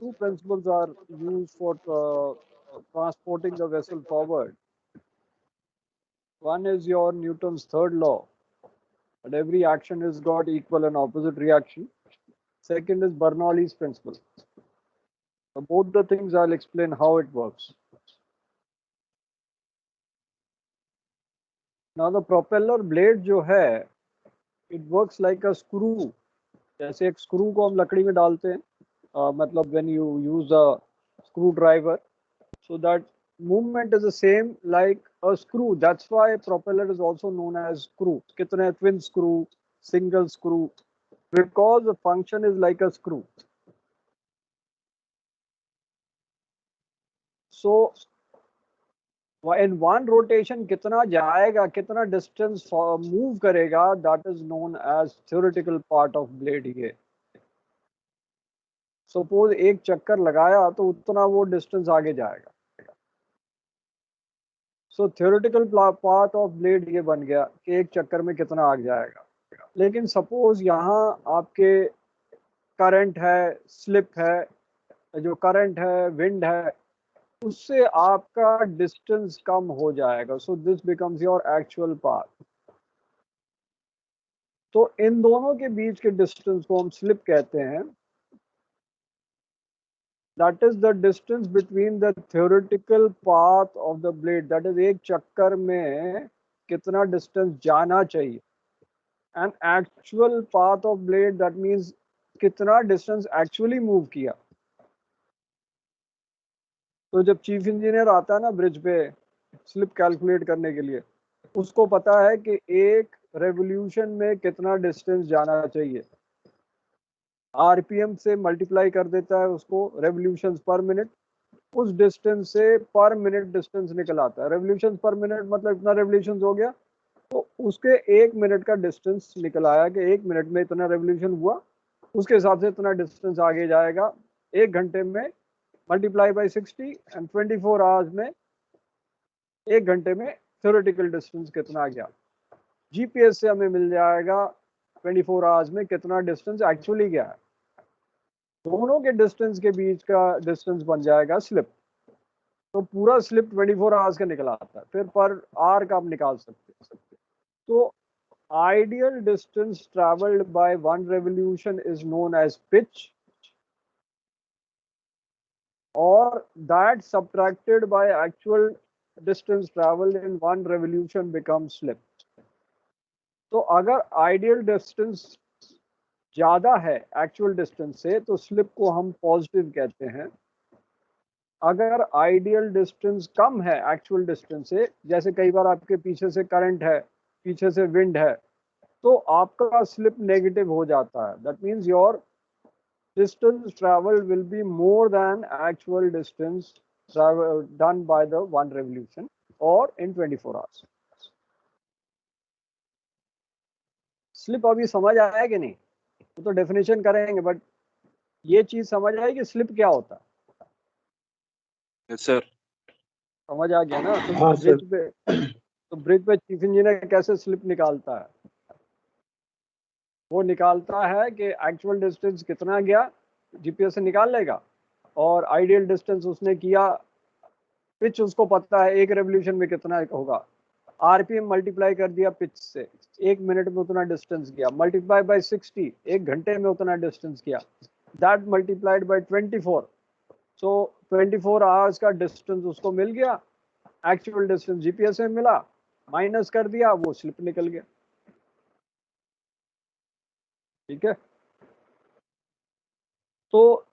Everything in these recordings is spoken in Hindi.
two principles are used for transporting the vessel forward. One is your Newton's third law, that every action has got equal and opposite reaction. Second is Bernoulli's principle. So both the things I'll explain how it works. Now the propeller blade जो है, it works like a screw. जैसे एक screw को हम लकड़ी में डालते हैं, मतलब when you use a screwdriver, so that movement is the same like a screw. That's why propeller is also known as screw. कितने twin screw, single screw, because the function is like a screw. So in one rotation कितना जाएगा, कितना distance move करेगा, that is known as theoretical part of blade ये. Suppose एक चक्कर लगाया तो उतना वो distance आगे जाएगा. So theoretical part of blade ये बन गया कि एक चक्कर में कितना आगे जाएगा. लेकिन suppose यहाँ आपके current है, slip है, जो current है, wind है, उससे आपका डिस्टेंस कम हो जाएगा. So this becomes your actual path. तो इन दोनों के बीच के डिस्टेंस को हम स्लिप कहते हैं. That is the distance between the theoretical path of the blade. That is एक चक्कर में कितना डिस्टेंस जाना चाहिए, and actual path of blade, that means कितना डिस्टेंस एक्चुअली मूव किया. तो जब चीफ इंजीनियर आता है ना ब्रिज पे स्लिप कैलकुलेट करने के लिए, उसको पता है कि एक रेवोल्यूशन में कितना डिस्टेंस जाना चाहिए. आरपीएम से मल्टीप्लाई कर देता है उसको, रेवोल्यूशंस पर मिनट. उस डिस्टेंस से पर मिनट डिस्टेंस निकल आता है. रेवोल्यूशंस पर मिनट मतलब इतना रेवोल्यूशंस हो गया, तो उसके एक मिनट का डिस्टेंस निकल आया कि एक मिनट में इतना रेवोल्यूशन हुआ, उसके हिसाब से इतना डिस्टेंस आगे जाएगा. एक घंटे में मल्टीप्लाई बाई 60 एंड 24 आवर्स में एक घंटे में थ्योरेटिकल डिस्टेंस कितना गया. जीपीएस से हमें मिल जाएगा 24 आवर्स में कितना डिस्टेंस एक्चुअली गया है. दोनों के डिस्टेंस के बीच का डिस्टेंस बन जाएगा स्लिप. तो पूरा स्लिप 24 आवर्स का निकल आता है. फिर पर आवर का आप निकाल सकते हैं. तो ideal distance travelled by one revolution is known as pitch, or that subtracted by actual distance traveled in one revolution becomes slip. तो अगर आइडियल डिस्टेंस ज्यादा है एक्चुअल डिस्टेंस से तो स्लिप को हम पॉजिटिव कहते हैं. अगर आइडियल डिस्टेंस कम है एक्चुअल डिस्टेंस से, जैसे कई बार आपके पीछे से करंट है, पीछे से विंड है, तो आपका स्लिप नेगेटिव हो जाता है. That means your distance traveled will be more than actual distance done by the one revolution or in 24 hours. Slip अभी समझ आया कि नहीं? तो डेफिनेशन करेंगे, बट ये चीज समझ आई कि स्लिप क्या होता है. यस सर, समझ आ गया ना? तो हाँ ब्रिज पे चीफ इंजीनियर कैसे स्लिप निकालता है? वो निकालता है कि एक्चुअल डिस्टेंस कितना गया, जीपीएस से निकाल लेगा, और आइडियल डिस्टेंस उसने किया, पिच उसको पता है एक रेवोल्यूशन में कितना होगा, आरपीएम मल्टीप्लाई कर दिया पिच से, एक मिनट में उतना डिस्टेंस किया, मल्टीप्लाई बाय 60, एक घंटे में उतना डिस्टेंस किया, that multiplied by 24. So 24 hours का डिस्टेंस उसको मिल गया. एक्चुअल डिस्टेंस जीपीएस में मिला, माइनस कर दिया, वो स्लिप निकल गया. ठीक है. तो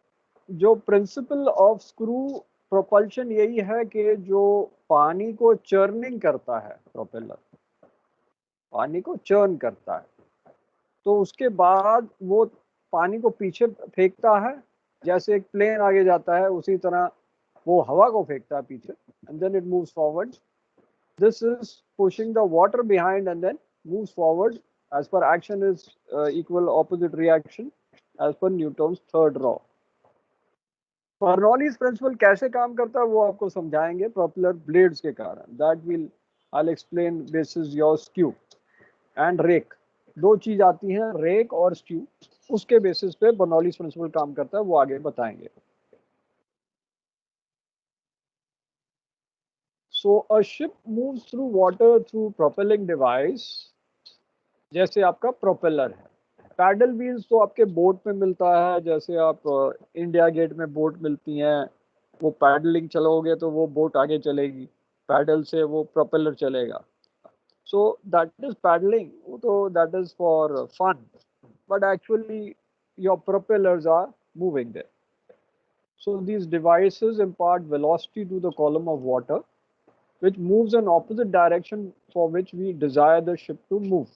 जो प्रिंसिपल ऑफ स्क्रू प्रोपल्शन यही है कि जो पानी को चर्निंग करता है, प्रोपेलर पानी को चर्न करता है, तो उसके बाद वो पानी को पीछे फेंकता है. जैसे एक प्लेन आगे जाता है उसी तरह वो हवा को फेंकता है पीछे, and then it moves forward. This is pushing the water behind and then moves forward as per action is equal opposite reaction as per Newton's third law. Bernoulli's principle कैसे काम करता है वो आपको समझाएंगे प्रोपेलर ब्लेड्स के कारण. That will I'll explain basis your skew and rake. दो चीज आती हैं, रेक और स्क्यू, उसके बेसिस पे बर्नौलीज प्रिंसिपल काम करता है, वो आगे बताएंगे. So a ship moves through water through propelling device, जैसे आपका प्रोपेलर है। पैडल व्हील्स तो आपके बोट में मिलता है, जैसे आप इंडिया गेट में बोट मिलती हैं, वो पैडलिंग चलोगे तो वो बोट आगे चलेगी, पैडल से वो प्रोपेलर चलेगा। सो दैट इज पैडलिंग, तो that is for fun, but actually your propellers are moving there. So these devices impart velocity to the column of water, which moves in opposite direction for which we desire the ship to move.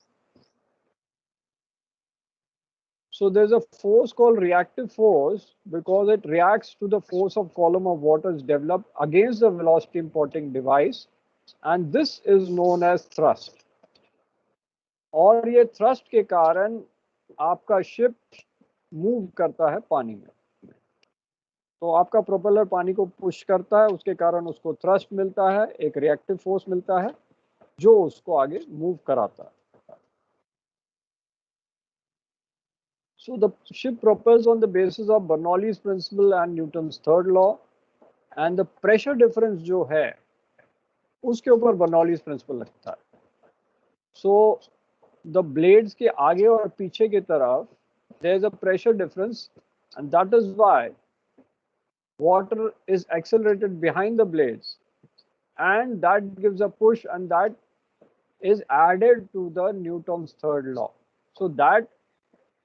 So there's a force called reactive force because it reacts to the force of column of water is developed against the velocity importing device, and this is known as thrust. और ये thrust के कारण आपका ship move करता है पानी में। तो आपका प्रोपेलर पानी को पुश करता है, उसके कारण उसको थ्रस्ट मिलता है, एक रिएक्टिव फोर्स मिलता है जो उसको आगे मूव कराता है। So the ship propels on the basis of Bernoulli's principle and Newton's third law, and the pressure difference जो है उसके ऊपर Bernoulli's principle लगता है। So the blades के आगे और पीछे की तरफ there is a pressure difference, and that is why water is accelerated behind the blades, and that gives a push, and that is added to the Newton's third law. So that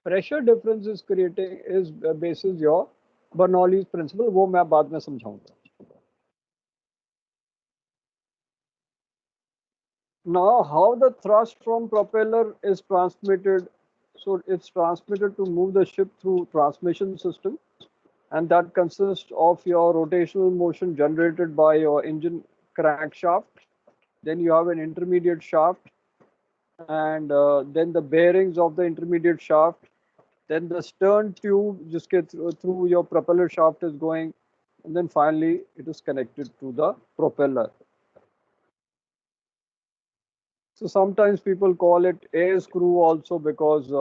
pressure difference is creating is basis your Bernoulli's principle, वो मैं बाद में समझाऊंगा। Now how the thrust from propeller is transmitted? So it's transmitted to move the ship through transmission system, and that consists of your rotational motion generated by your engine crankshaft. Then you have an intermediate shaft, and then the bearings of the intermediate shaft, then the stern tube jiske through your propeller shaft is going, and then finally it is connected to the propeller. So sometimes people call it air screw also because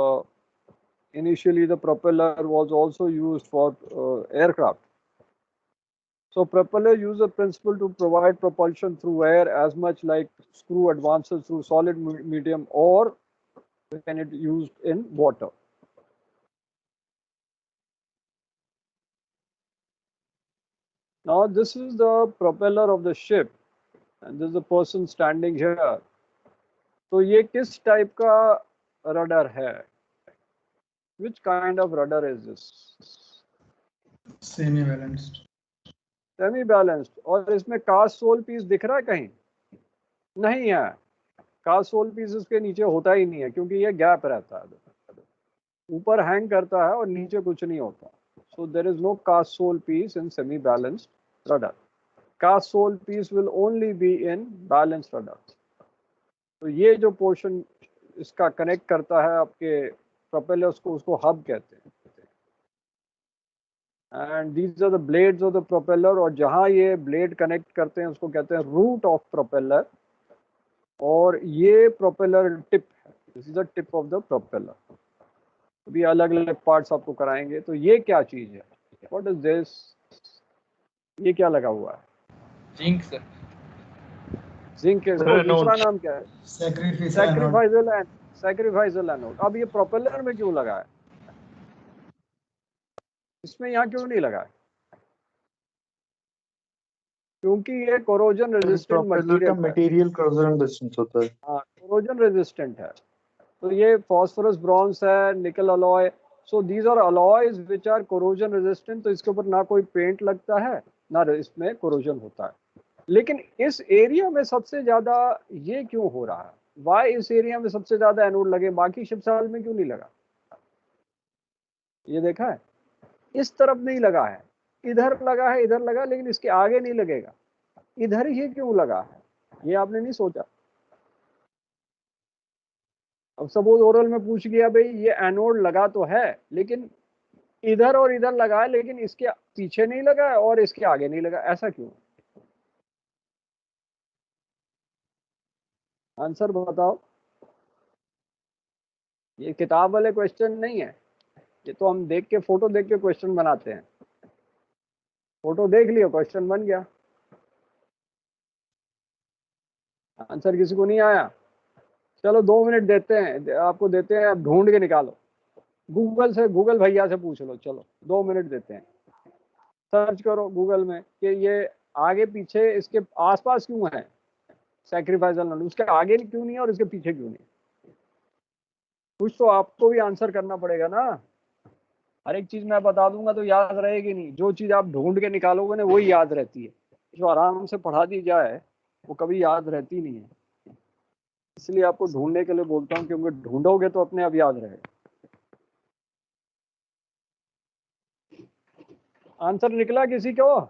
initially the propeller was also used for aircraft. So propeller use a principle to provide propulsion through air as much like screw advances through solid medium, or when it used in water. Now this is the propeller of the ship, and this is the person standing here. तो ये किस टाइप का रडर है? Which kind of rudder is this? Semi balanced. Semi balanced। और इसमें कास्ट सोल पीस दिख रहा है कहीं? नहीं है, कास्ट सोल पीस इसके नीचे होता ही नहीं है, क्योंकि ये गैप रहता है, ऊपर हैंग करता है और नीचे कुछ नहीं होता। So there is no cast sole piece in semi balanced rudder. Cast sole piece will only be in balanced rudder. तो ये जो पोर्शन इसका कनेक्ट करता है आपके प्रोपेलर्स को, उसको हब कहते हैं। And these are the blades of the propeller, और जहाँ ये ब्लेड कनेक्ट करते हैं उसको कहते हैं रूट ऑफ प्रोपेलर, और ये प्रोपेलर टिप है, this is the tip of the propeller. अभी अलग अलग पार्ट्स आपको कराएंगे। तो ये क्या चीज है? What is this? ये क्या लगा हुआ है? Zinc sir. जिंक है। इसका दूसरा नाम क्या है? सैक्रिफाइसल एनोड। अब ये प्रोपेलर में क्यों लगा है? इसमें यहाँ क्यों नहीं लगा है? क्योंकि ये corrosion resistant material corrosion resistant होता है। हाँ, कोरोजन रेजिस्टेंट है। तो ये फास्फोरस ब्रॉन्ज है, nickel alloy. So these are alloys which are corrosion resistant. तो इसके ऊपर ना कोई पेंट लगता है, ना इसमें कोरोजन होता है। लेकिन इस एरिया में सबसे ज्यादा ये क्यों हो रहा है? वाई इस एरिया में सबसे ज्यादा एनोड लगे, बाकी शिप साल में क्यों नहीं लगा? ये देखा है? इस तरफ नहीं लगा है, इधर लगा है, इधर लगा, लेकिन इसके आगे नहीं लगेगा। इधर ही क्यों लगा है? ये आपने नहीं सोचा? अब सपोज ओरल में पूछ गया भाई ये एनोड लगा तो है, लेकिन इधर और इधर लगा है, लेकिन इसके पीछे नहीं लगा है और इसके आगे नहीं लगा, ऐसा क्यों? आंसर बताओ। ये किताब वाले क्वेश्चन नहीं है, ये तो हम देख के, फोटो देख के क्वेश्चन बनाते हैं। फोटो देख लियो, क्वेश्चन बन गया। आंसर किसी को नहीं आया? चलो 2 मिनट देते हैं आपको, देते हैं, आप ढूंढ के निकालो, गूगल से, गूगल भैया से पूछ लो। चलो 2 मिनट देते हैं, सर्च करो गूगल में कि ये आगे पीछे इसके आसपास क्यों है सैक्रिफाइसल नोड, उसके आगे क्यों नहीं है और इसके पीछे क्यों नहीं। कुछ तो आपको भी आंसर करना पड़ेगा ना। हर एक चीज मैं बता दूंगा तो याद रहेगी नहीं, जो चीज आप ढूंढ के निकालोगे ना वही याद रहती है। जो आराम से पढ़ा दी जाए वो कभी याद रहती नहीं है, इसलिए आपको ढूंढने के लिए बोलता हूँ, क्योंकि ढूंढोगे तो अपने आप याद रहेगा। आंसर निकला किसी को?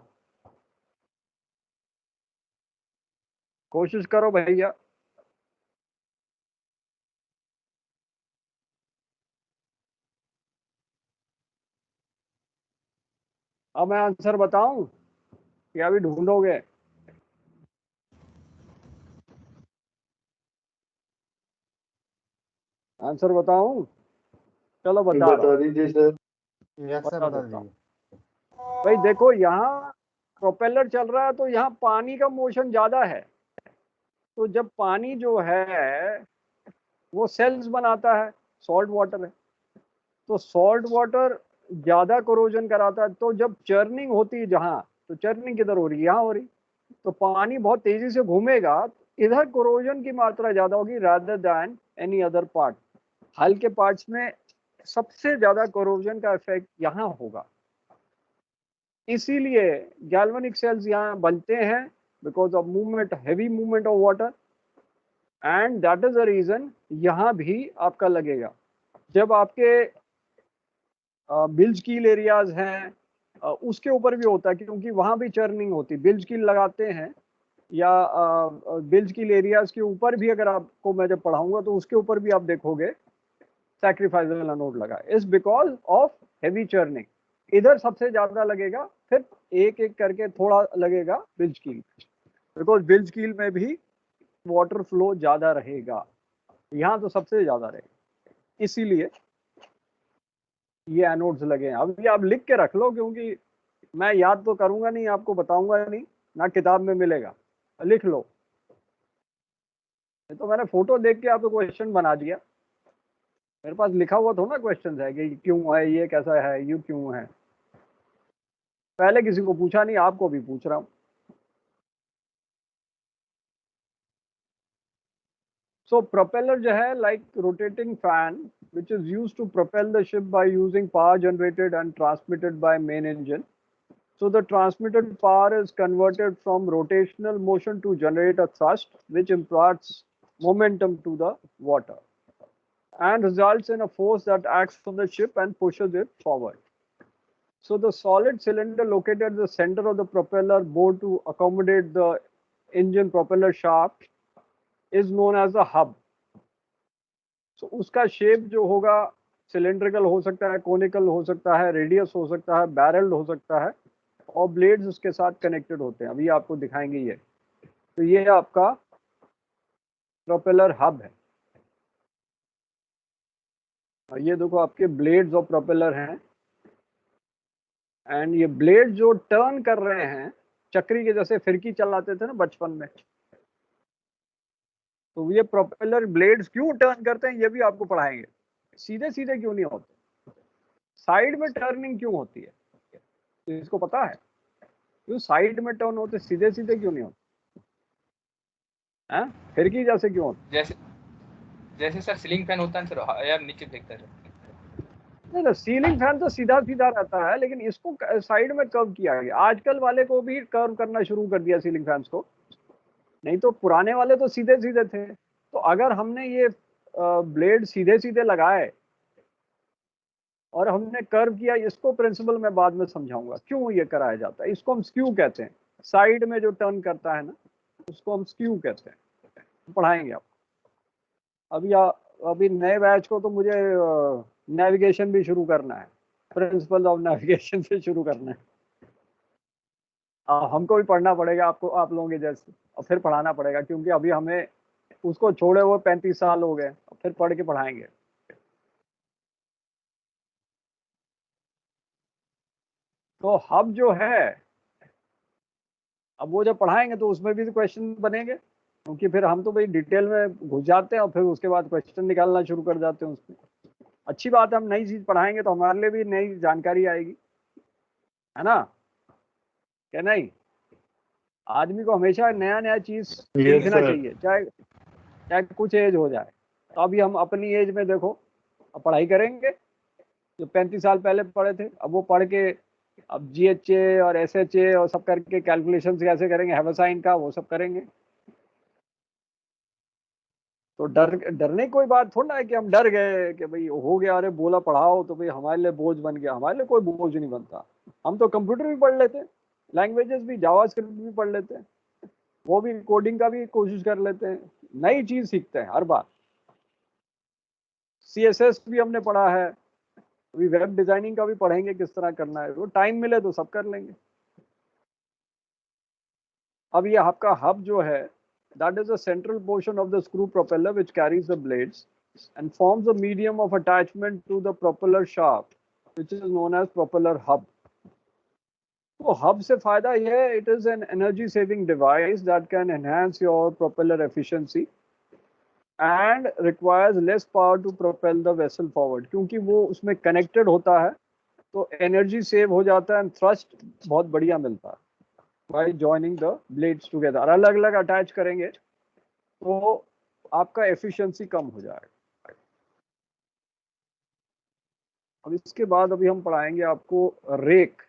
कोशिश करो भैया। अब मैं आंसर बताऊं कि अभी ढूंढोगे? आंसर बताऊं? चलो बता रहा बता हूं, दीजिए सर। यस सर, बता बता देता हूं। दीजिए। भाई देखो, यहाँ प्रोपेलर चल रहा है तो यहाँ पानी का मोशन ज्यादा है, तो जब पानी जो है वो सेल्स बनाता है, सॉल्ट वाटर है, तो सॉल्ट वाटर ज्यादा कोरोजन कराता है। तो जब चर्निंग होती है जहाँ, तो चर्निंग किधर हो रही है? यहाँ हो रही। तो पानी बहुत तेजी से घूमेगा, इधर कोरोजन की मात्रा ज्यादा होगी rather than any other part. हल्के पार्ट्स में सबसे ज्यादा कोरोजन का इफेक्ट यहाँ होगा, इसीलिए गैल्वेनिक सेल्स यहाँ बनते हैं, because of movement, heavy movement of water, and that is the reason यहाँ भी आपका लगेगा। जब आपके बिल्ज कील एरियाज हैं उसके ऊपर भी होता है, क्योंकि वहां भी चर्निंग होती है, बिल्ज कील लगाते हैं, या बिल्ज कील एरियाज के ऊपर भी अगर आपको मैं जब पढ़ाऊंगा तो उसके ऊपर भी आप देखोगे सैक्रिफाइसल एनोड लगा, is because of heavy churning. इधर सबसे ज्यादा लगेगा, फिर एक एक करके थोड़ा लगेगा बिल्ज कील, बिकॉज बिल्ज कील में भी वाटर फ्लो ज्यादा रहेगा, यहाँ तो सबसे ज्यादा रहेगा, इसीलिए ये एनोड्स लगे हैं। अब ये आप लिख के रख लो, क्योंकि मैं याद तो करूंगा नहीं, आपको बताऊंगा नहीं ना, किताब में मिलेगा, लिख लो। तो मैंने फोटो देख के आपको क्वेश्चन बना दिया, मेरे पास लिखा हुआ थोड़ा ना क्वेश्चन है कि क्यों है, ये कैसा है, यू क्यों है। पहले किसी को पूछा नहीं, आपको भी पूछ रहा हूँ। सो प्रोपेलर जो है like rotating fan which is used to propel the ship by using power generated and transmitted by main engine. So the transmitted power is converted from rotational motion to generate a thrust which imparts momentum to the water and results in a force that acts on the ship and pushes it forward. So the solid cylinder located at the center of the propeller bore to accommodate the engine propeller shaft is known as the hub. So उसका शेप जो होगा सिलेंड्रिकल हो सकता है, कोनिकल हो सकता है, रेडियस हो सकता है, बैरल्ड हो सकता है, और ब्लेड्स उसके साथ कनेक्टेड होते हैं। अभी आपको दिखाएंगे ये। तो ये आपका प्रोपेलर हब है, और ये देखो आपके ब्लेड्स और प्रोपेलर हैं, एंड ये ब्लेड जो टर्न कर रहे हैं, चक्री के जैसे फिरकी चलाते थे ना बचपन में, तो ये प्रोपेलर ब्लेड्स क्यों टर्न करते हैं ये भी आपको पढ़ाएंगे। सीधे सीधे क्यों नहीं होते, साइड में टर्निंग क्यों होती है, तो इसको पता है क्यों साइड में टर्न होते, सीधे सीधे क्यों नहीं होते हैं, फिरकी जैसे क्यों होते? जैसे जैसे सर सीलिंग फैन होता है सर, यार नीचे फेंकता है। नहीं ना, सीलिंग फैन तो सीधा सीधा रहता है, लेकिन इसको साइड में कर्व किया गया। आजकल वाले को भी कर्व करना शुरू कर दिया सीलिंग फैंस को, नहीं तो पुराने वाले तो सीधे सीधे थे। तो अगर हमने ये ब्लेड सीधे सीधे लगाए और हमने कर्व किया, इसको प्रिंसिपल मैं बाद में समझाऊंगा क्यों ये कराया जाता है। इसको हम स्क्यू कहते हैं, साइड में जो टर्न करता है ना उसको हम स्क्यू कहते हैं, पढ़ाएंगे आप। अभी नए बैच को तो मुझे नेविगेशन भी शुरू करना है, प्रिंसिपल ऑफ नेविगेशन से शुरू करना है। हमको भी पढ़ना पड़ेगा, आपको, आप लोगों के जैसे, और फिर पढ़ाना पड़ेगा, क्योंकि अभी हमें उसको छोड़े हुए 35 साल हो गए, फिर पढ़ के पढ़ाएंगे। तो हब जो है, अब वो जब पढ़ाएंगे तो उसमें भी क्वेश्चन बनेंगे, क्योंकि फिर हम तो भाई डिटेल में घुस जाते हैं और फिर उसके बाद क्वेश्चन निकालना शुरू कर जाते हैं उसमें। अच्छी बात है, हम नई चीज पढ़ाएंगे तो हमारे लिए भी नई जानकारी आएगी, है ना? क्या नहीं? आदमी को हमेशा नया नया चीज Yes, सीखना sir. चाहिए, चाहे चाहे कुछ एज हो जाए। तो अभी हम अपनी एज में देखो, अब पढ़ाई करेंगे, जो 35 साल पहले पढ़े थे अब वो पढ़ के अब GHA और SHA और सब करके कैलकुलेशन कैसे करेंगे, हेविसाइन का, वो सब करेंगे। तो डरने की कोई बात थोड़ा है कि हम डर गए कि भाई हो गया, अरे बोला पढ़ाओ तो भाई हमारे लिए बोझ बन गया। हमारे लिए कोई बोझ नहीं बनता। हम तो कंप्यूटर भी पढ़ लेते हैं, लैंग्वेजेस भी, जावास्क्रिप्ट भी पढ़ लेते हैं, वो भी कोडिंग का भी कोशिश कर लेते हैं, नई चीज सीखते हैं हर बार। CSS भी हमने पढ़ा है, अभी वेब डिजाइनिंग का भी पढ़ेंगे किस तरह करना है, वो टाइम मिले तो सब कर लेंगे। अब ये आपका हब जो है, that is the central portion of the screw propeller which carries the blades and forms a medium of attachment to the propeller shaft, which is known as propeller hub. तो हब से फायदा ये है, it is an energy saving device that can enhance your propeller efficiency and requires less power to propel the vessel forward, क्योंकि वो उसमें कनेक्टेड होता है तो एनर्जी सेव हो जाता है, थ्रस्ट बहुत बढ़िया मिलता है by joining the blades together। अलग अलग अटैच करेंगे तो आपका एफिशिएंसी कम हो जाएगा। अब इसके बाद अभी हम पढ़ाएंगे आपको रेक।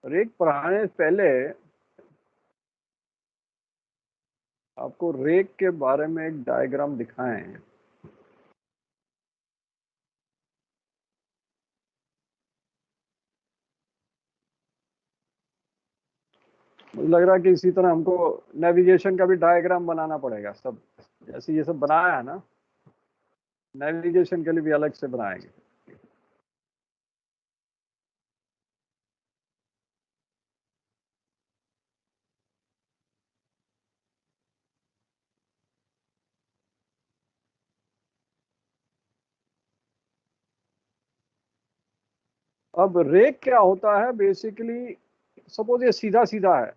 रेक पढ़ाने से पहले आपको रेक के बारे में एक डायग्राम दिखाएं। मुझे लग रहा है कि इसी तरह हमको नेविगेशन का भी डायग्राम बनाना पड़ेगा सब, जैसे ये सब बनाया है ना, नेविगेशन के लिए भी अलग से बनाएंगे। अब रेक क्या होता है बेसिकली, सपोज ये सीधा सीधा है,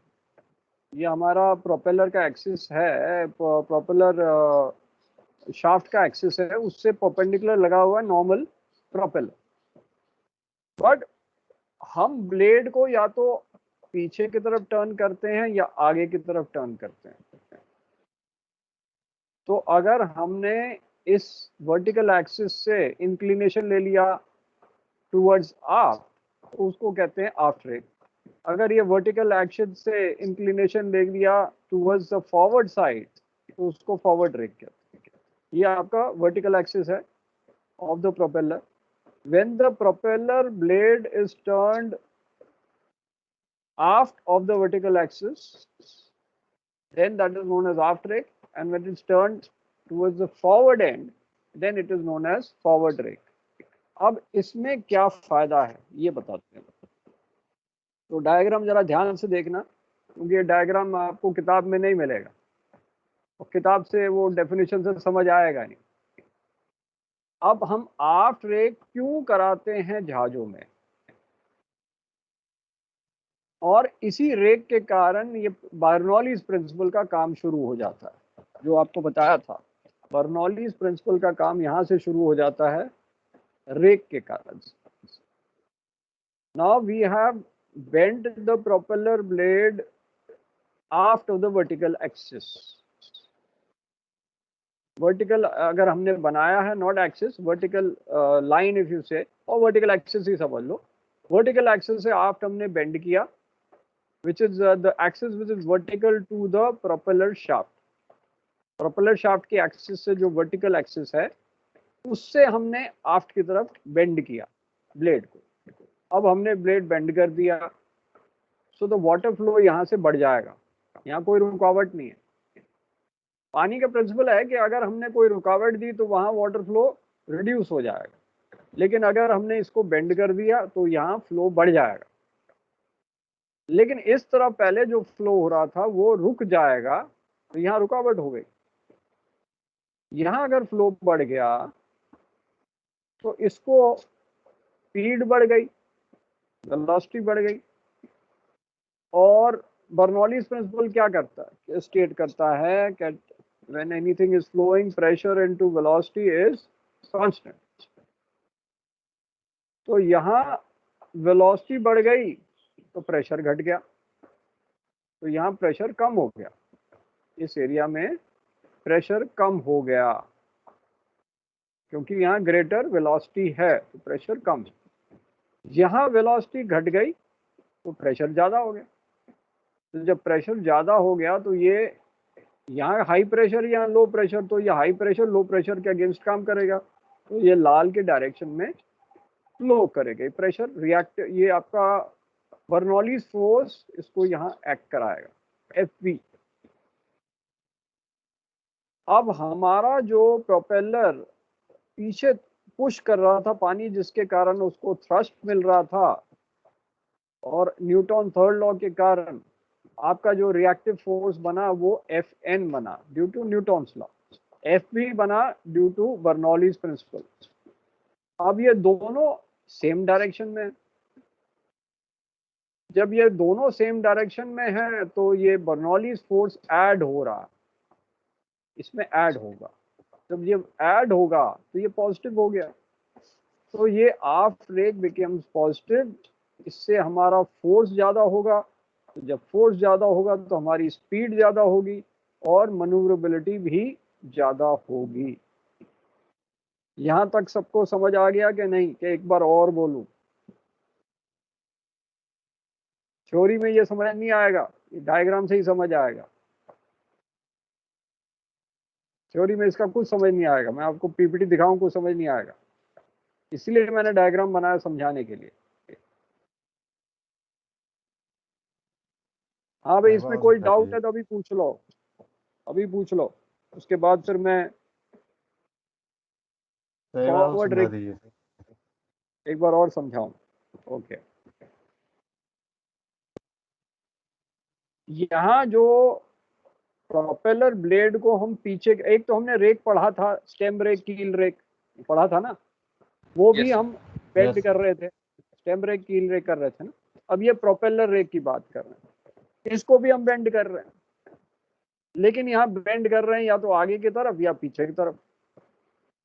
ये हमारा प्रोपेलर का एक्सिस है, प्रोपेलर शाफ्ट का एक्सिस है, उससे परपेंडिकुलर लगा हुआ है नॉर्मल प्रोपेलर। बट हम ब्लेड को या तो पीछे की तरफ टर्न करते हैं या आगे की तरफ टर्न करते हैं। तो अगर हमने इस वर्टिकल एक्सिस से इंक्लिनेशन ले लिया टूवर्ड्स आफ्ट, तो उसको कहते हैं आफ्ट रेक। अगर ये वर्टिकल एक्सिस से इंक्लिनेशन ले लिया टूवर्ड्स द फॉरवर्ड साइड, तो उसको फॉरवर्ड रेक कहते हैं। ये आपका वर्टिकल एक्सिस है of the propeller. When the propeller blade is turned aft of the vertical axis, then that is known as aft rake, and when it's turned towards the forward end, then it is known as forward rake. अब इसमें क्या फायदा है ये बताते हैं। तो डायग्राम जरा ध्यान से देखना, क्योंकि ये डायग्राम आपको किताब में नहीं मिलेगा और किताब से वो डेफिनेशन से समझ आएगा नहीं। अब हम आफ्ट रेक क्यों कराते हैं जहाजों में, और इसी रेक के कारण ये बर्नौलीज प्रिंसिपल का काम शुरू हो जाता है, जो आपको बताया था। बर्नौलीज प्रिंसिपल का काम यहाँ से शुरू हो जाता है रेक के कारण। Now we have bent the propeller blade aft of the vertical axis. Vertical अगर हमने बनाया है, not axis, vertical line if you say, और वर्टिकल एक्सिस ही समझ लो। वर्टिकल एक्सिस से आफ्ट हमने बेंड किया, which is the axis which is vertical to the propeller shaft. Propeller shaft की एक्सिस से जो वर्टिकल एक्सिस है उससे हमने आफ्ट की तरफ बेंड किया ब्लेड को। अब हमने ब्लेड बेंड कर दिया, सो द वाटर फ्लो यहाँ से बढ़ जाएगा, यहाँ कोई रुकावट नहीं है। पानी का प्रिंसिपल है कि अगर हमने कोई रुकावट दी तो वहाँ वाटर फ्लो रिड्यूस हो जाएगा, लेकिन अगर हमने इसको बेंड कर दिया तो यहाँ फ्लो बढ़ जाएगा। लेकिन इस तरह पहले जो फ्लो हो रहा था वो रुक जाएगा, तो यहाँ रुकावट हो गई। यहाँ अगर फ्लो बढ़ गया तो इसको स्पीड बढ़ गई, वेलोसिटी बढ़ गई, और बर्नौलीज प्रिंसिपल क्या करता है, स्टेट करता है कि when anything is flowing pressure into velocity is constant. तो यहाँ वेलोसिटी बढ़ गई तो प्रेशर घट गया, तो यहाँ प्रेशर कम हो गया, इस एरिया में प्रेशर कम हो गया, क्योंकि यहाँ ग्रेटर वेलोसिटी है तो प्रेशर कम है। यहाँ वेलोसिटी घट गई तो प्रेशर ज़्यादा हो गया। तो जब प्रेशर ज़्यादा हो गया तो ये यहाँ हाई प्रेशर, यहाँ लो प्रेशर, तो ये हाई प्रेशर लो प्रेशर के अगेंस्ट काम करेगा, तो ये लाल के डायरेक्शन में फ्लो करेगा प्रेशर। रिएक्ट, ये आपका बर्नौलीज फोर्स इसको यहाँ एक्ट कराएगा, Fv। अब हमारा जो प्रोपेलर पीछे पुश कर रहा था पानी, जिसके कारण उसको थ्रस्ट मिल रहा था, और न्यूटन थर्ड लॉ के कारण आपका जो रिएक्टिव फोर्स बना वो Fn बना due to Newton's law, Fv बना ड्यू टू बर्नौलीज प्रिंसिपल। अब ये दोनों सेम डायरेक्शन में है। जब ये दोनों सेम डायरेक्शन में है तो ये बर्नौलीज फोर्स ऐड हो रहा है, इसमें ऐड होगा। जब ये ऐड होगा तो ये पॉजिटिव हो गया, तो ये आफ्ट रेक बिकम्स पॉजिटिव, इससे हमारा फोर्स ज़्यादा होगा। तो जब फोर्स ज़्यादा होगा तो हमारी स्पीड ज़्यादा होगी और मनूवरेबिलिटी भी ज़्यादा होगी। यहाँ तक सबको समझ आ गया कि नहीं, कि एक बार और बोलूं? थ्योरी में ये समझ नहीं आएगा, ये डायग्राम से ही समझ आएगा। थ्योरी में इसका कुछ समझ नहीं आएगा, मैं आपको पीपीटी दिखाऊं कुछ समझ नहीं आएगा, इसलिए मैंने डायग्राम बनाया समझाने के लिए। हाँ भाई, इसमें कोई डाउट है तो अभी पूछ लो, अभी पूछ लो, उसके बाद फिर मैं फॉरवर्ड एक बार और समझाऊं। ओके, यहाँ जो प्रोपेलर ब्लेड को हम पीछे, एक तो हमने रेक पढ़ा था, स्टेम रेक, कील रेक पढ़ा था ना, वो भी Yes, हम बेंड कर रहे थे, स्टेम रेक कील रेक कर रहे थे ना। अब ये प्रोपेलर रेक की बात कर रहे हैं, इसको भी हम बेंड कर रहे हैं, लेकिन यहाँ बेंड कर रहे हैं या तो आगे की तरफ या पीछे की तरफ।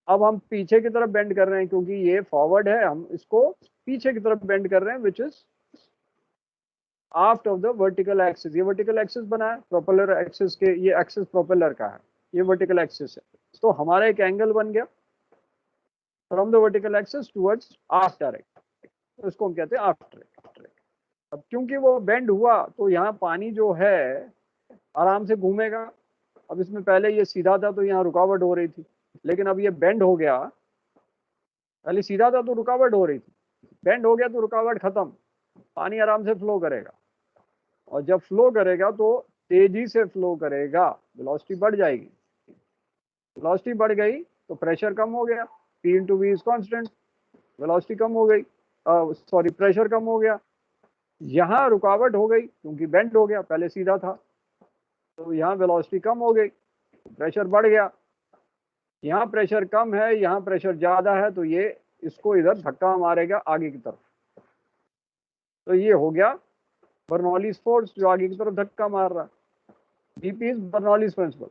अब हम पीछे की तरफ बेंड कर रहे हैं क्योंकि ये फॉरवर्ड है, हम इसको पीछे की तरफ बेंड कर रहे हैं, which is aft of the vertical axis. ये वर्टिकल एक्सिस बना है प्रोपेलर एक्सिस के, ये एक्सिस प्रोपेलर का है, ये वर्टिकल एक्सिस है। तो हमारा एक एंगल बन गया from the vertical axis towards aft direct, तो इसको हम कहते हैं आफ्ट ट्रैक। अब क्योंकि वो बेंड हुआ तो यहाँ पानी जो है आराम से घूमेगा। अब इसमें पहले ये सीधा था तो यहाँ रुकावट हो रही थी, लेकिन अब ये बेंड हो गया, पहले सीधा था तो रुकावट हो रही थी, बेंड हो गया तो रुकावट खत्म, पानी आराम से फ्लो करेगा। और जब फ्लो करेगा तो तेजी से फ्लो करेगा, वेलोसिटी बढ़ जाएगी। वेलोसिटी बढ़ गई तो प्रेशर कम हो गया, P into V is constant, velocity कम हो गई, सॉरी प्रेशर कम हो गया। यहाँ रुकावट हो गई क्योंकि बेंड हो गया, पहले सीधा था, तो यहाँ वेलोसिटी कम हो गई, प्रेशर बढ़ गया। यहाँ प्रेशर कम है, यहाँ प्रेशर ज़्यादा है, तो ये इसको इधर धक्का मारेगा आगे की तरफ। तो ये हो गया बर्नौलीज फोर्स जो आगे की तरफ धक्का मार रहा है, बीपी इज बर्नौलीज प्रिंसिपल।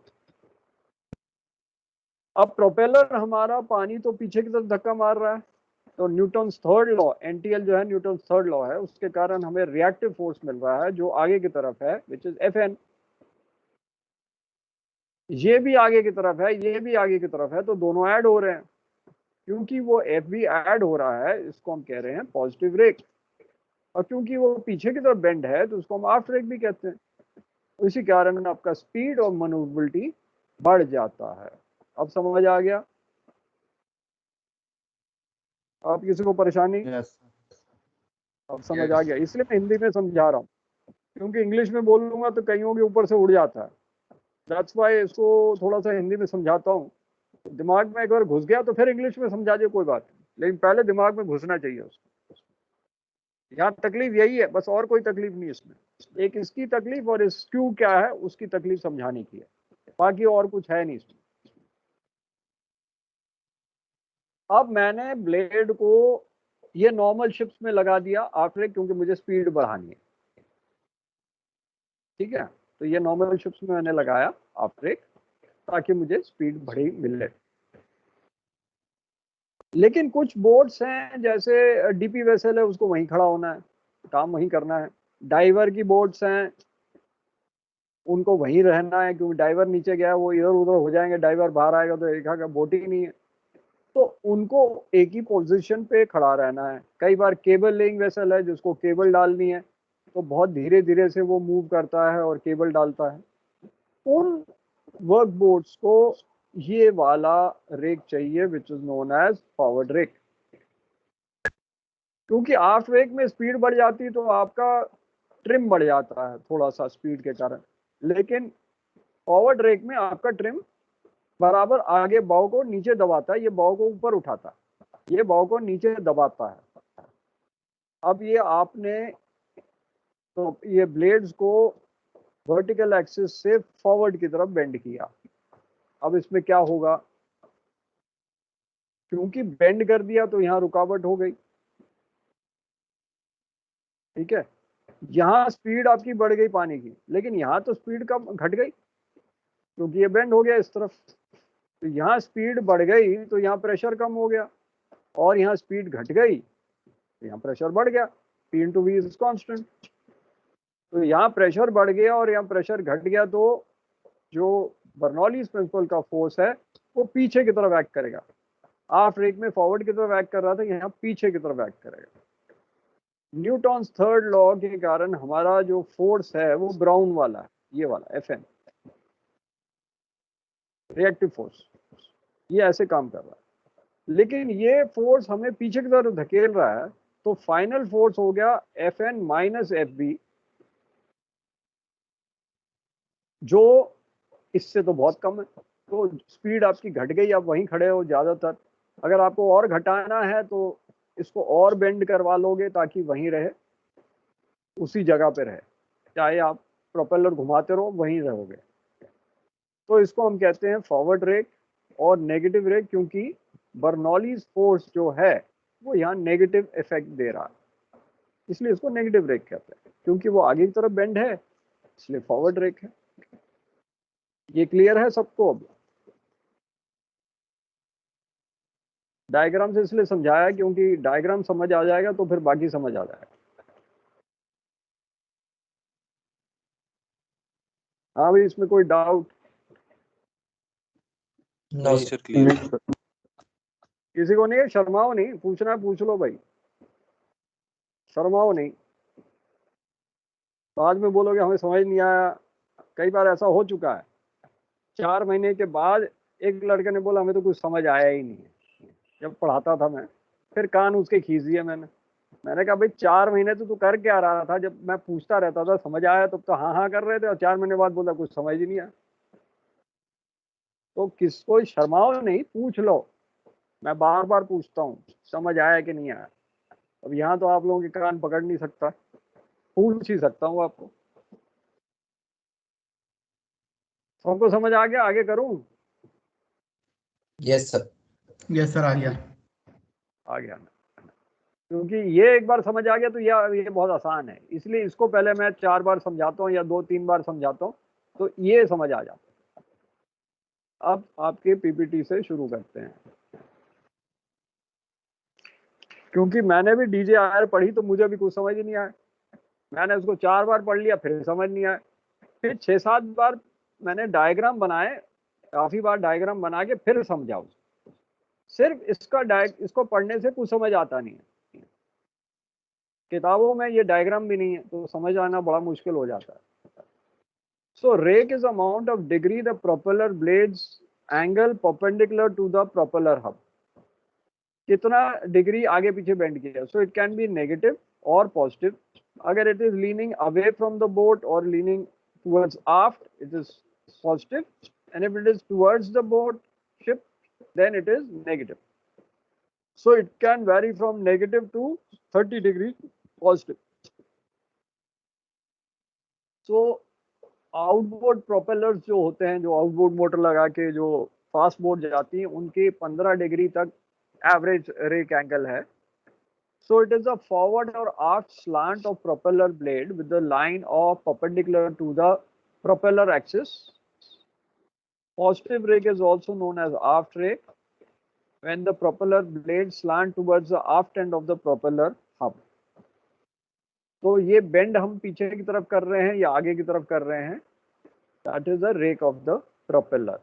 अब प्रोपेलर हमारा पानी तो पीछे की तरफ धक्का मार रहा है, तो न्यूटन्स थर्ड लॉ, एनटीएल जो है न्यूटन्स थर्ड लॉ है, उसके कारण हमें रिएक्टिव फोर्स मिल रहा है जो आगे की तरफ है, विच इज Fn। ये भी आगे की तरफ है, ये भी आगे की तरफ है, तो दोनों ऐड हो रहे हैं। क्योंकि वो Fv ऐड हो रहा है, इसको हम कह रहे हैं पॉजिटिव रेक, और क्योंकि वो पीछे की तरफ बेंड है तो उसको हम आफ्ट रेक भी कहते हैं। इसी कारण आपका स्पीड और मनूवरेबिलिटी बढ़ जाता है। अब समझ आ गया? आप किसी को परेशानी? अब समझ आ गया, इसलिए मैं हिंदी में समझा रहा हूँ, क्योंकि इंग्लिश में बोल लूंगा तो कईयों के ऊपर से उड़ जाता है। दैट्स वाई इसको थोड़ा सा हिंदी में समझाता हूँ, दिमाग में एक बार घुस गया तो फिर इंग्लिश में समझा दे कोई बात नहीं, लेकिन पहले दिमाग में घुसना चाहिए उसको। यहाँ तकलीफ यही है बस, और कोई तकलीफ नहीं इसमें। एक इसकी तकलीफ और इस क्यों क्या है उसकी तकलीफ समझाने की है, बाकी और कुछ है नहीं इसमें। अब मैंने ब्लेड को ये नॉर्मल शिप्स में लगा दिया आफ्टर, क्योंकि मुझे स्पीड बढ़ानी है। ठीक है, तो ये नॉर्मल शिप्स में मैंने लगाया आफ्टर ब्रेक ताकि मुझे स्पीड बड़ी मिले। लेकिन कुछ बोट्स हैं जैसे डीपी वेसल है, उसको वहीं खड़ा होना है, काम वहीं करना है। डाइवर की बोट्स हैं, उनको वहीं रहना है, क्योंकि डाइवर नीचे गया वो इधर उधर हो जाएंगे, डाइवर बाहर आएगा तो एक का बोट ही नहीं है, तो उनको एक ही पोजीशन पे खड़ा रहना है। कई बार केबल लेइंग वेसल है जिसको केबल डालनी है, तो बहुत धीरे धीरे से वो मूव करता है और केबल डालता है। उन वर्क बोट्स को ये वाला रेक चाहिए which is known as forward rake. क्योंकि आफ्टर रेक में स्पीड बढ़ जाती है तो आपका ट्रिम बढ़ जाता है थोड़ा सा स्पीड के कारण, लेकिन फॉरवर्ड रेक में आपका ट्रिम बराबर आगे बॉव को नीचे दबाता है, ये बॉव को ऊपर उठाता है, ये बॉव को नीचे दबाता है। अब ये आपने तो ये ब्लेड्स को वर्टिकल एक्सिस से फॉरवर्ड की तरफ बेंड किया। अब इसमें क्या होगा, क्योंकि बेंड कर दिया तो यहाँ रुकावट हो गई, ठीक है। यहाँ स्पीड आपकी बढ़ गई पानी की, लेकिन यहाँ तो स्पीड कम घट गई क्योंकि ये बेंड हो गया इस तरफ। तो यहाँ स्पीड बढ़ गई तो यहाँ प्रेशर कम हो गया, और यहाँ स्पीड घट गई तो यहाँ प्रेशर बढ़ गया। P into V is constant. तो यहाँ प्रेशर बढ़ गया और यहाँ प्रेशर घट गया, तो जो बर्नौलीज प्रिंसिपल का फोर्स है वो पीछे की तरफ एक्ट करेगा। आफ्टर रेक में फॉरवर्ड की तरफ एक्ट कर रहा था, यहाँ पीछे की तरफ एक्ट करेगा। न्यूटन्स थर्ड लॉ के कारण हमारा जो फोर्स है वो ब्राउन वाला है, ये वाला Fn, रिएक्टिव फोर्स, ये ऐसे काम कर रहा है। लेकिन ये फोर्स हमें पीछे की तरफ धकेल रहा है, तो फाइनल फोर्स हो गया Fn माइनस Fb, जो इससे तो बहुत कम है। तो स्पीड आपकी घट गई, आप वहीं खड़े हो ज्यादातर। अगर आपको और घटाना है तो इसको और बेंड करवा लोगे ताकि वहीं रहे, उसी जगह पे रहे, चाहे आप प्रोपेलर घुमाते रहो वहीं रहोगे। तो इसको हम कहते हैं फॉरवर्ड रेक और नेगेटिव रेक, क्योंकि बर्नौलीज फोर्स जो है वो यहाँ नेगेटिव इफेक्ट दे रहा है, इसलिए इसको नेगेटिव रेक कहते हैं। क्योंकि वो आगे की तरफ बेंड है इसलिए फॉरवर्ड रेक है। ये क्लियर है सबको? अब डायग्राम से इसलिए समझाया क्योंकि डायग्राम समझ आ जाएगा तो फिर बाकी समझ आ जाएगा। हाँ भाई, इसमें कोई डाउट? नहीं सर, क्लियर। किसी को नहीं है? शर्माओ नहीं, पूछना है पूछ लो भाई, शर्माओ नहीं। बाद में बोलोगे हमें समझ नहीं आया। कई बार ऐसा हो चुका है, 4 महीने के बाद एक लड़के ने बोला हमें तो कुछ समझ आया ही नहीं है जब पढ़ाता था मैं। फिर कान उसके खींच दिए मैंने कहा भाई 4 महीने तो तू कर क्या रहा था? जब मैं पूछता रहता था समझ आया तब तो हाँ हाँ कर रहे थे, और 4 महीने बाद बोला कुछ समझ ही नहीं आया। तो किसको शर्माओ नहीं, पूछ लो। मैं बार बार पूछता हूँ समझ आया कि नहीं आया। अब यहाँ तो आप लोगों के कान पकड़ नहीं सकता, पूछ ही सकता हूँ आपको। सबको समझ आ गया? आगे करूँ? यस सर आ गया। आ गया ना, क्योंकि ये एक बार समझ आ गया तो ये बहुत आसान है, इसलिए इसको पहले मैं 4 बार समझाता हूँ या 2-3 बार समझाता हूँ तो ये समझ आ जाता है। अब आपके पीपीटी से शुरू करते हैं, क्योंकि मैंने भी DJIR पढ़ी तो मुझे भी कुछ समझ ही नहीं आया। मैंने उसको 4 बार पढ़ लिया फिर समझ नहीं आया, फिर 6-7 बार मैंने डायग्राम बनाए, काफी बार डायग्राम बना के फिर समझा उसको। सिर्फ इसको पढ़ने से कुछ समझ आता नहीं है, किताबों में ये डायग्राम भी नहीं है तो समझ आना बड़ा मुश्किल हो जाता है। So rake is amount of degree the propeller blades angle perpendicular to the propeller hub. कितना डिग्री आगे पीछे बेंड किया। So it can be negative or positive. अगर it is leaning away from the boat or leaning towards aft, it is positive, and if it is towards the boat ship, then it is negative. So it can vary from negative to 30 degree positive. So outboard propellers जो होते हैं, जो आउटबोर्ड मोटर लगा के जो फास्ट बोट जाती हैं, उनके 15 डिग्री तक एवरेज रेक एंगल है। So it is a forward or aft slant of propeller blade with the line of perpendicular to the propeller axis. Positive rake is also known as aft rake when the propeller blade slant towards the aft end of the propeller hub. तो ये बेंड हम पीछे की तरफ कर रहे हैं या आगे की तरफ कर रहे हैं, that is the rake of the propeller.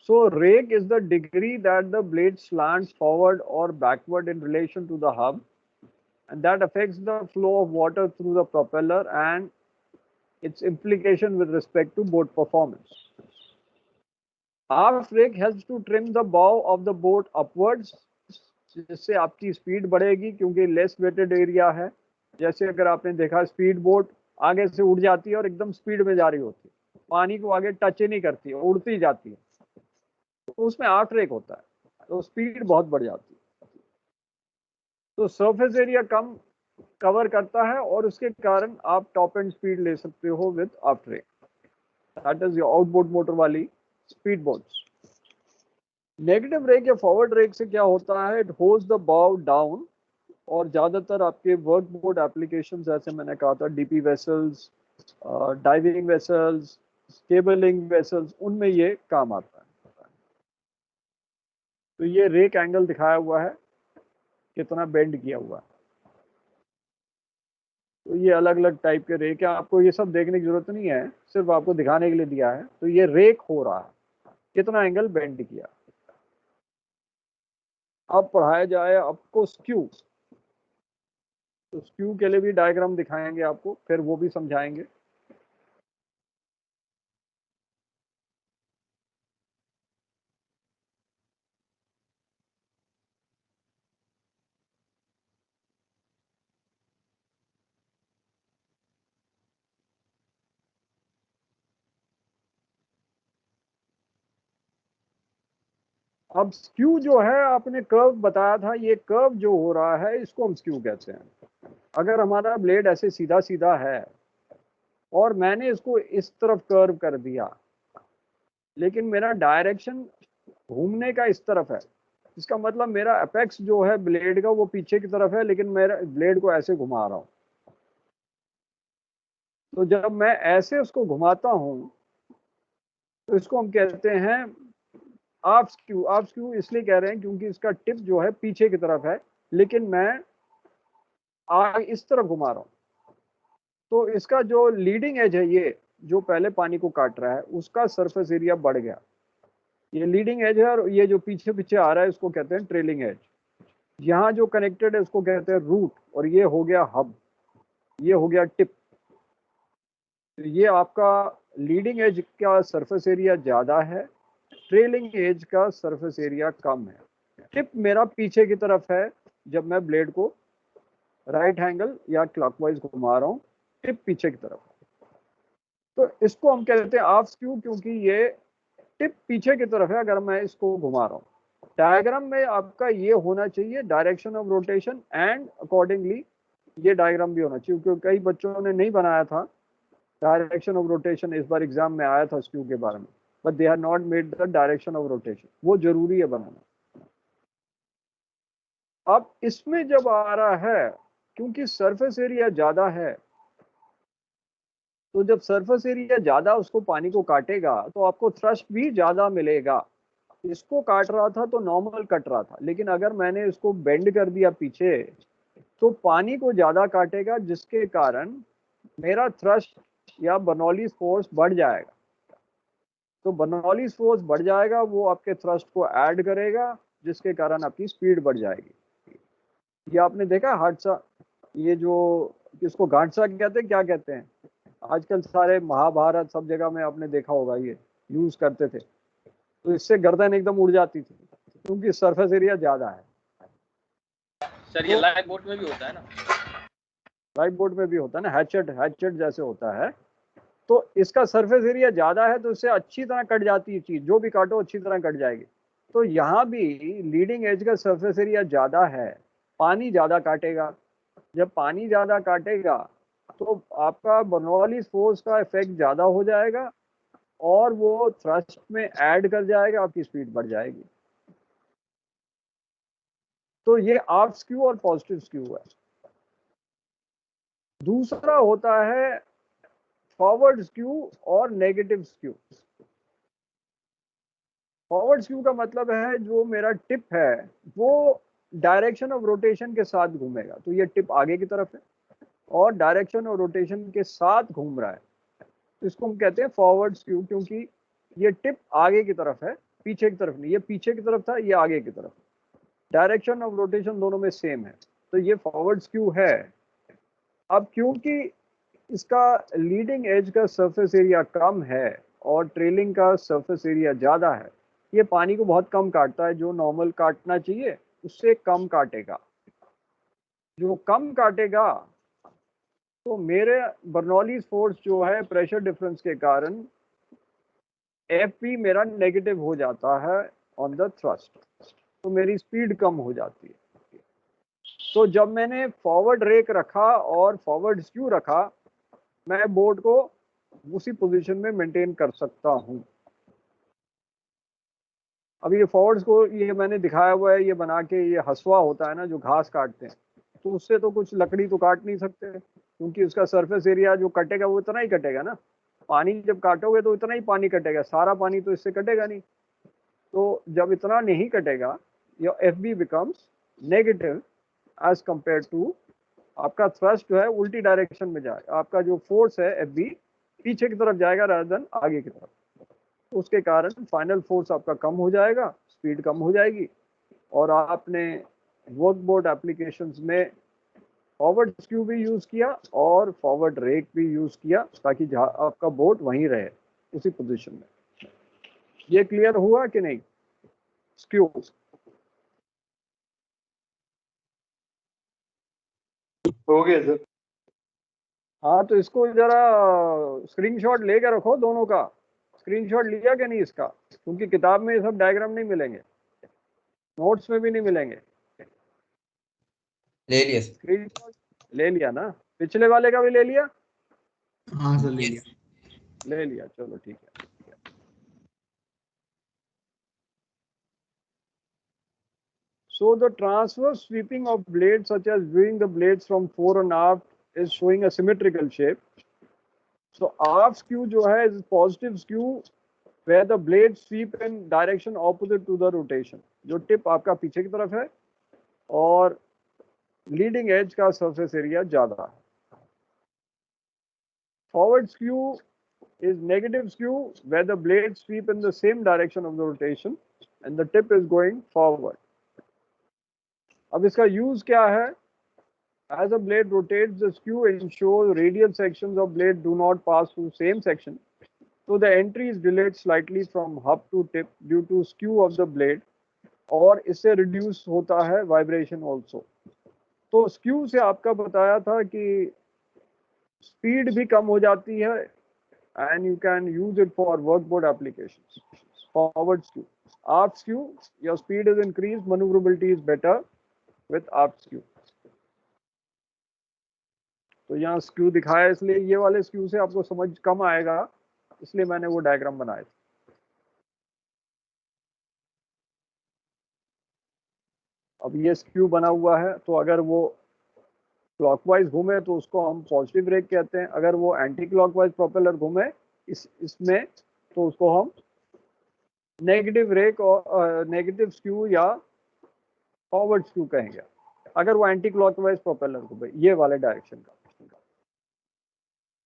So rake is the degree that the blade slants forward or backward in relation to the hub, and that affects the flow of water through the propeller and its implication with respect to boat performance. Aft rake helps to trim the bow of the boat upwards, जिससे आपकी स्पीड बढ़ेगी क्योंकि लेस वेटेड एरिया है. जैसे अगर आपने देखा स्पीड बोट आगे से उड़ जाती है और एकदम स्पीड में जा रही होती है, पानी को आगे टच ही नहीं करती है, उड़ती जाती है, तो उसमें आफ्ट रेक होता है, तो स्पीड बहुत बढ़ जाती है. तो सरफेस एरिया कम कवर करता है और उसके कारण आप टॉप एंड स्पीड ले सकते हो with aft rake. That is your outboard motor वाली स्पीड बोट्स. नेगेटिव रेक या फॉरवर्ड रेक से क्या होता है, it holds the bow down, और ज़्यादातर आपके वर्क बोट एप्लीकेशन जैसे मैंने कहा था DP vessels, diving vessels, cabling vessels, उनमें ये काम आता है. तो ये रेक एंगल दिखाया हुआ है कितना बेंड किया हुआ है. तो ये अलग अलग टाइप के रेक है, आपको ये सब देखने की जरूरत नहीं है, सिर्फ आपको दिखाने के लिए दिया है. तो ये रेक हो रहा है, कितना एंगल बेंड किया. अब पढ़ाया जाए आपको स्क्यू. तो स्क्यू के लिए भी डायग्राम दिखाएंगे आपको, फिर वो भी समझाएंगे. अब स्क्यू जो है, आपने कर्व बताया था, ये कर्व जो हो रहा है इसको हम स्क्यू कहते हैं. अगर हमारा ब्लेड ऐसे सीधा सीधा है और मैंने इसको इस तरफ कर्व कर दिया, लेकिन मेरा डायरेक्शन घूमने का इस तरफ है, इसका मतलब मेरा एपेक्स जो है ब्लेड का वो पीछे की तरफ है, लेकिन मेरा ब्लेड को ऐसे घुमा रहा हूं. तो जब मैं ऐसे उसको घुमाता हूं तो इसको हम कहते हैं ऑफ स्क्यू. ऑफ स्क्यू इसलिए कह रहे हैं क्योंकि इसका टिप जो है पीछे की तरफ है, लेकिन मैं इस तरफ घुमा रहा हूं. तो इसका जो लीडिंग एज है, ये जो पहले पानी को काट रहा है, उसका सरफेस एरिया बढ़ गया. ये लीडिंग एज है, और ये जो पीछे पीछे आ रहा है इसको कहते हैं ट्रेलिंग एज. यहाँ जो कनेक्टेड है उसको कहते हैं रूट, और ये हो गया हब, ये हो गया टिप. ये आपका लीडिंग एज का सरफेस एरिया ज़्यादा है, ट्रेलिंग एज का सरफेस एरिया कम है. टिप मेरा पीछे की तरफ है जब मैं ब्लेड को राइट एंगल या क्लॉकवाइज घुमा रहा हूँ, टिप पीछे की तरफ है. तो इसको हम कहते हैं ऑफ स्क्यू क्योंकि ये टिप पीछे की तरफ है अगर मैं इसको घुमा रहा हूँ. डायग्राम में आपका ये होना चाहिए direction of rotation, and accordingly ये डायग्राम भी होना चाहिए, क्योंकि कई बच्चों ने नहीं बनाया था डायरेक्शन ऑफ रोटेशन. इस बार एग्जाम में आया था स्क्यू के बारे में, but they have not made the direction of rotation. वो जरूरी है बनाना. अब इसमें जब आ रहा है, क्योंकि सरफेस एरिया ज्यादा है, तो जब सरफेस एरिया ज्यादा उसको पानी को काटेगा तो आपको थ्रस्ट भी ज्यादा मिलेगा. इसको काट रहा था तो नॉर्मल कट रहा था, लेकिन अगर मैंने इसको बेंड कर दिया पीछे तो पानी को ज्यादा काटेगा, जिसके कारण मेरा थ्रस्ट या बर्नौलीज फोर्स बढ़ जाएगा. तो बर्नौलीज फोर्स बढ़ जाएगा, वो आपके थ्रस्ट को ऐड करेगा, जिसके कारण आपकी स्पीड बढ़ जाएगी. ये आपने देखा हादसा, ये जो इसको घाटसा कहते हैं, क्या कहते हैं, आजकल सारे महाभारत सब जगह में आपने देखा होगा ये यूज करते थे. तो इससे गर्दन एकदम उड़ जाती थी क्योंकि सरफेस एरिया ज्यादा है. सर ये लाइफ बोट में भी होता है ना? लाइफ बोट में भी होता है ना, हैचेट जैसे होता है. तो इसका सरफेस एरिया ज्यादा है तो इससे अच्छी तरह कट जाती है चीज, जो भी काटो अच्छी तरह कट जाएगी. तो यहाँ भी लीडिंग एज का सरफेस एरिया ज्यादा है, पानी ज्यादा काटेगा. जब पानी ज्यादा काटेगा तो आपका बर्नौलीज फोर्स का इफेक्ट ज्यादा हो जाएगा और वो थ्रस्ट में ऐड कर जाएगा, आपकी स्पीड बढ़ जाएगी. तो ये आप स्क्यू और पॉजिटिव स्क्यू है। दूसरा होता है फॉरवर्ड स्क्यू और नेगेटिव स्क्यू। फॉरवर्ड स्क्यू का मतलब है जो मेरा टिप है वो डायरेक्शन ऑफ रोटेशन के साथ घूमेगा, तो ये टिप आगे की तरफ है और डायरेक्शन और रोटेशन के साथ घूम रहा है, तो इसको हम कहते हैं फॉरवर्ड स्क्यू, क्योंकि ये टिप आगे की तरफ है, पीछे की तरफ नहीं। ये पीछे की तरफ था, ये आगे की तरफ। डायरेक्शन ऑफ रोटेशन दोनों में सेम है, तो ये फॉरवर्ड स्क्यू है। अब क्योंकि इसका लीडिंग एज का सरफेस एरिया कम है और ट्रेलिंग का सरफेस एरिया ज़्यादा है, ये पानी को बहुत कम काटता है। जो नॉर्मल काटना चाहिए उससे कम काटेगा। जो कम काटेगा तो मेरे बर्नौलीज फोर्स जो है प्रेशर डिफरेंस के कारण एफ मेरा नेगेटिव हो जाता है ऑन द थ्रस्ट, तो मेरी स्पीड कम हो जाती है। तो जब मैंने फॉरवर्ड रेक रखा और फॉरवर्ड स्क्यू रखा, मैं बोर्ड को उसी पोजीशन में मेंटेन कर सकता हूं। अब ये फॉरवर्ड्स को ये मैंने दिखाया हुआ है, ये बना के, ये हसुआ होता है ना जो घास काटते हैं, तो उससे तो कुछ लकड़ी तो काट नहीं सकते, क्योंकि उसका सरफेस एरिया जो कटेगा वो इतना ही कटेगा ना। पानी जब काटोगे तो इतना ही पानी कटेगा, सारा पानी तो इससे कटेगा नहीं। तो जब इतना नहीं कटेगा, your F B becomes negative as compare to, आपका थ्रस्ट जो है उल्टी डायरेक्शन में जाएगा, आपका जो फोर्स है एफ बी पीछे की तरफ जाएगा रादर देन आगे की तरफ। उसके कारण फाइनल फोर्स आपका कम हो जाएगा, स्पीड कम हो जाएगी। और आपने वर्कबोर्ड एप्लीकेशंस में फॉरवर्ड स्क्यू भी यूज़ किया और फॉरवर्ड रेक भी यूज़ किया, ताकि आपका बोट वहीं रहे उसी पोजीशन में। ये क्लियर हुआ कि नहीं? स्क्यू हो गया सर। हाँ, तो इसको जरा स्क्रीनशॉट लेके रखो दोनों का। स्क्रीनशॉट लिया कि नहीं इसका? क्योंकि किताब में ये सब डायग्राम नहीं मिलेंगे, नोट्स में भी नहीं मिलेंगे। ले लिया सर। स्क्रीनशॉट ले लिया ना? पिछले वाले का भी ले लिया? हाँ सर, ले लिया। ले लिया, चलो ठीक है। So the transverse sweeping of blades, such as viewing the blades from fore and aft, is showing a symmetrical shape. So aft skew जो है is positive skew where the blades sweep in direction opposite to the rotation. जो टिप आपका पीछे की तरफ है और लीडिंग एज का सरफेस एरिया ज़्यादा है। Forward skew is negative skew where the blades sweep in the same direction of the rotation and the tip is going forward. अब इसका यूज क्या है? As a blade rotates, the skew ensures radial sections of blade do not pass through same section, so the entry is delayed slightly from hub to tip due to skew of the blade, और इससे रिड्यूस होता है वाइब्रेशन ऑल्सो। तो स्क्यू से आपका बताया था कि स्पीड भी कम हो जाती है and you can use it for workboat applications. Forward skew, aft skew, your speed is increased, maneuverability is better with aft skew। तो यहाँ स्क्यू दिखाया, इसलिए ये वाले स्क्यू से आपको समझ कम आएगा, इसलिए मैंने वो डायग्राम बनाए थे। अब ये स्क्यू बना हुआ है, तो अगर वो क्लॉकवाइज घूमे तो उसको हम पॉजिटिव रेक कहते हैं, अगर वो एंटी क्लॉकवाइज प्रोपेलर घूमे इसमें तो उसको हम नेगेटिव रेक और नेगेटिव स्क्यू या फॉरवर्ड स्क्यू कहेंगे, अगर वो एंटी क्लॉकवाइज प्रोपेलर घूमे ये वाले डायरेक्शन का।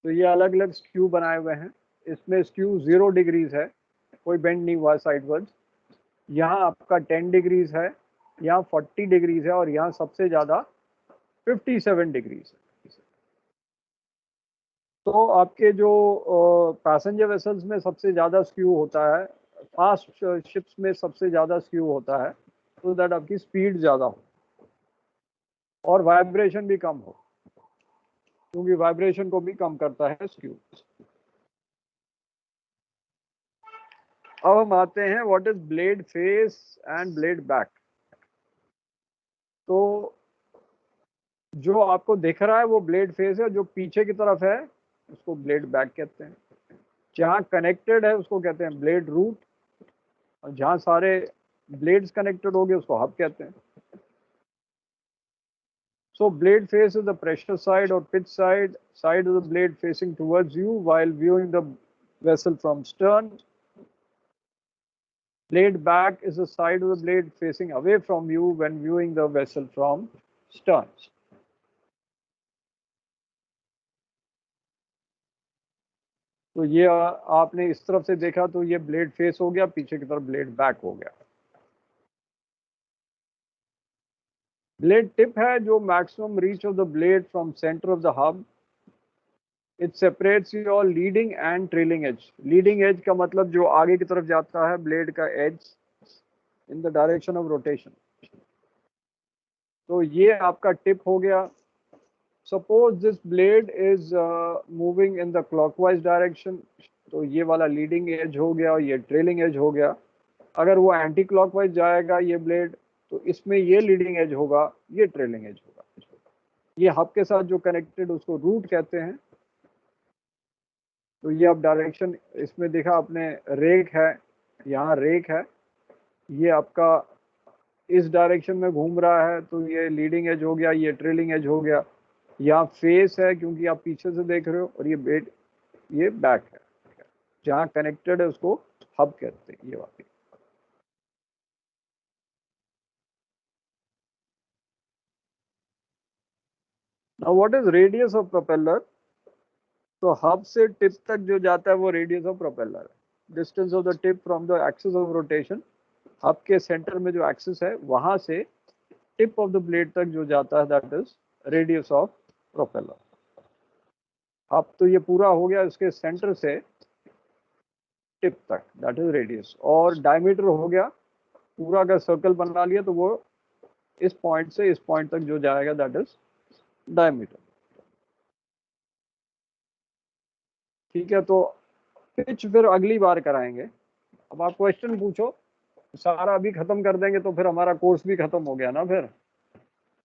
तो ये अलग अलग स्क्यू बनाए हुए हैं। इसमें स्क्यू 0 डिग्रीज है, कोई बेंड नहीं हुआ साइडवर्ड्स। यहाँ आपका 10 डिग्रीज है, यहाँ 40 डिग्रीज है और यहाँ सबसे ज़्यादा 57 डिग्रीज है। तो आपके जो पैसेंजर वेसल्स में सबसे ज़्यादा स्क्यू होता है, फास्ट शिप्स में सबसे ज़्यादा स्क्यू होता है, तो दैट आपकी स्पीड ज़्यादा हो और वाइब्रेशन भी कम हो, क्योंकि वाइब्रेशन को भी कम करता है स्क्यू। अब हम आते हैं what is blade face and blade back. तो जो आपको दिख रहा है वो ब्लेड फेस है, जो पीछे की तरफ है उसको ब्लेड बैक कहते हैं। जहाँ कनेक्टेड है उसको कहते हैं ब्लेड रूट, और जहाँ सारे ब्लेड्स कनेक्टेड हो गए उसको हब कहते हैं। So blade face is the pressure side or pitch side of the blade facing towards you while viewing the vessel from stern. Blade back is the side of the blade facing away from you when viewing the vessel from stern. तो ये आपने इस तरफ से देखा तो ये ब्लेड फेस हो गया, पीछे की तरफ ब्लेड बैक हो गया। ब्लेड टिप है जो maximum reach of the blade from centre of the hub. It separates your leading and trailing edge. Leading edge का मतलब जो आगे की तरफ जाता है ब्लेड का edge in the direction of rotation. तो ये आपका टिप हो गया। Suppose this blade is moving in the clockwise direction, तो ये वाला लीडिंग एज हो गया और ये ट्रेलिंग एज हो गया। अगर वो एंटी क्लॉकवाइज जाएगा ये ब्लेड, तो इसमें ये लीडिंग एज होगा, ये ट्रेलिंग एज होगा। ये हब के साथ जो कनेक्टेड उसको रूट कहते हैं। तो ये अब डायरेक्शन इसमें देखा आपने, रेक है, यहाँ रेक है, ये आपका इस डायरेक्शन में घूम रहा है, तो ये लीडिंग एज हो गया, ये ट्रेलिंग एज हो गया। यहाँ फेस है क्योंकि आप पीछे से देख रहे हो, और ये बेड, ये बैक है। जहाँ कनेक्टेड है उसको हब कहते हैं, ये वाली। Now what is radius of propeller? तो हब से टिप तक जो जाता है वो रेडियस ऑफ प्रोपेलर है। Distance of the tip from the axis of rotation. Hub के सेंटर में जो एक्सिस है वहां से टिप ऑफ द ब्लेड तक जो जाता है that is radius of propeller. अब तो ये पूरा हो गया, इसके सेंटर से टिप तक दैट इज रेडियस। और डायमीटर हो गया, पूरा अगर सर्कल बना लिया तो वो इस पॉइंट से इस पॉइंट तक जो जाएगा दैट इज डायमीटर। ठीक है, तो पिच फिर अगली बार कराएंगे। अब आप क्वेश्चन पूछो, सारा अभी खत्म कर देंगे तो फिर हमारा कोर्स भी खत्म हो गया ना फिर।